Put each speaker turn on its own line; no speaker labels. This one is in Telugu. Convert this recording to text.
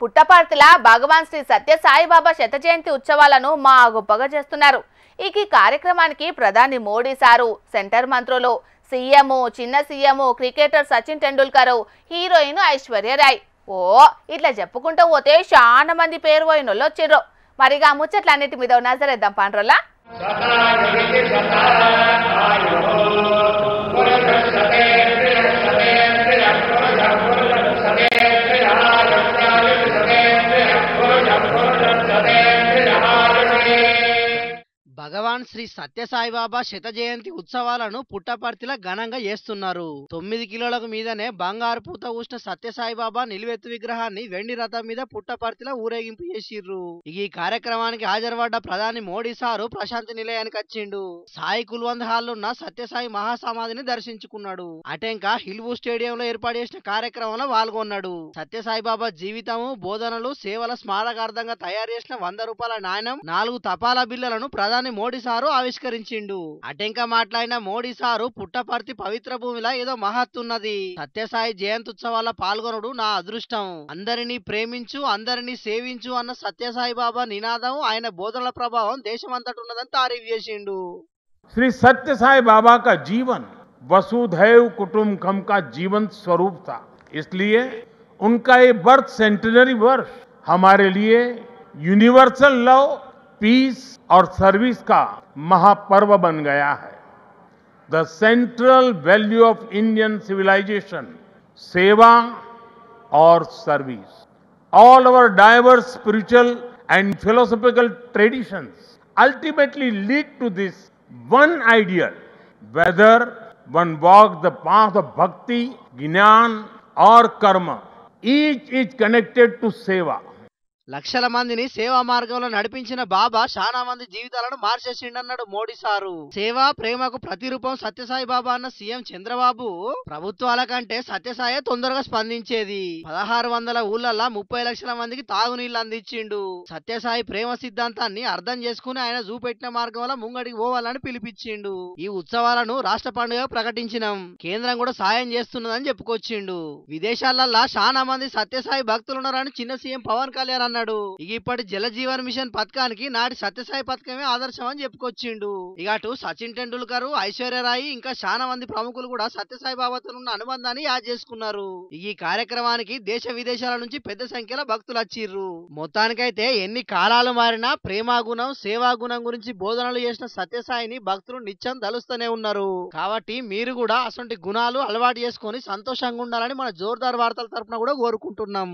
పుట్టపర్తిల భగవాన్ శ్రీ సత్య సాయిబాబా శత జయంతి ఉత్సవాలను మా గొప్పగా చేస్తున్నారు. ఈ కార్యక్రమానికి ప్రధాని మోడీ సారు, సెంటర్ మంత్రులు, సీఎం, చిన్న CM, cricketer Sachin Tendulkar, heroine Aishwarya Rai, ఇట్లా చెప్పుకుంటూ పోతే చాలా మంది పేరు పోయినోళ్ళు వచ్చిర్రు. మరిగా ముచ్చట్లన్నిటి మీద నజరేద్దాం పాండ్రోలా.
భగవాన్ శ్రీ సత్య సాయిబాబా శత జయంతి ఉత్సవాలను పుట్టపర్తిలో ఘనంగా చేస్తున్నారు. 9 కిలోలకు మీదనే బంగారు పూత ఊసిన సత్య సాయిబాబా నిలువెత్తు విగ్రహాన్ని వెండి రథం మీద పుట్టపర్తిలో ఊరేగింపు చేసిర్రు. ఈ కార్యక్రమానికి హాజరుపడ్డ ప్రధాని మోడీ సారు ప్రశాంతి నిలయానికి వచ్చిండు. సాయి కుల్వంత్ హాల్ ఉన్న సత్యసాయి మహాసమాధిని దర్శించుకున్నాడు. అటెంక హిల్వూ స్టేడియంలో ఏర్పాటు చేసిన కార్యక్రమంలో పాల్గొన్నాడు. సత్య సాయిబాబా జీవితము, బోధనలు, సేవల స్మారకార్థంగా తయారు చేసిన 100 రూపాయల నాణ్యం, 4 తపాలా బిళ్లలను ప్రధాని మోడీ సారు ఆవిష్కరించిండు. అటెంక మాట్లాడిన మోడీ సారు, పుట్టపర్తి పవిత్ర భూమిలో ఏదో మహత్తున్నది. సత్యసాయి జయంత్యుత్సవాల పాల్గొనడు నా అదృష్టం. అందరినీ ప్రేమించు, అందరినీ సేవించు అన్న సత్యసాయి బాబా నినాదం, ఆయన బోధనల ప్రభావం దేశమంతటున్నదని తారీఫ్ చేసిండు.
श्री सत्य साई बाबा का जीवन वसुधैव कुटुंबकम का जीवन स्वरूप था। इसलिए उनका ये बर्थ सेंटिनरी वर्ष हमारे लिए यूनिवर्सल लव, पीस और सर्विस का महापर्व बन गया है। The central value of Indian civilisation, सेवा और service. All our diverse spiritual and philosophical traditions ultimately lead to this one ideal, whether one walks the path of bhakti, jnana or karma, each is connected to seva.
లక్షల మందిని సేవా మార్గంలో నడిపించిన బాబా చాలా మంది జీవితాలను మార్చేసిండన్నాడు మోడీ సారు. సేవ, ప్రేమకు ప్రతిరూపం సత్యసాయి బాబా అన్న సీఎం చంద్రబాబు, ప్రభుత్వాల కంటే సత్యసాయి తొందరగా స్పందించేది. 1600 ఊళ్ళల్లో 30 లక్షల మందికి తాగునీళ్లు అందించిండు. సత్యసాయి ప్రేమ సిద్ధాంతాన్ని అర్థం చేసుకుని ఆయన చూపెట్టిన మార్గంలో ముంగడికి పోవాలని పిలిపించిండు. ఈ ఉత్సవాలను రాష్ట్ర పండుగ ప్రకటించినాం, కేంద్రం కూడా సాయం చేస్తున్నదని చెప్పుకొచ్చిండు. విదేశాలల్లో చాలా మంది సత్యసాయి భక్తులున్నారని చిన్న సీఎం పవన్ కళ్యాణ్ అన్నాడు. ఇప్పటి జల జీవన్ మిషన్ పథకానికి నాటి సత్యసాయి పథకమే ఆదర్శం అని చెప్పుకొచ్చిండు. ఇక అటు సచిన్ టెండూల్కర్, ఐశ్వర్య రాయ్, ఇంకా చాలా మంది ప్రముఖులు కూడా సత్యసాయి బాబాతో ఉన్న అనుబంధాన్ని యాద్ చేసుకున్నారు. ఈ కార్యక్రమానికి దేశ విదేశాల నుంచి పెద్ద సంఖ్యలో భక్తులు వచ్చిర్రు. మొత్తానికైతే ఎన్ని కాలాలు మారినా ప్రేమాగుణం, సేవాగుణం గురించి బోధనలు చేసిన సత్యసాయిని భక్తులు నిత్యం తలుస్తూనే ఉన్నారు. కాబట్టి మీరు కూడా అసంటి గుణాలు అలవాటు చేసుకొని సంతోషంగా ఉండాలని మన జోర్దార్ వార్తల తరపున కూడా కోరుకుంటున్నాం.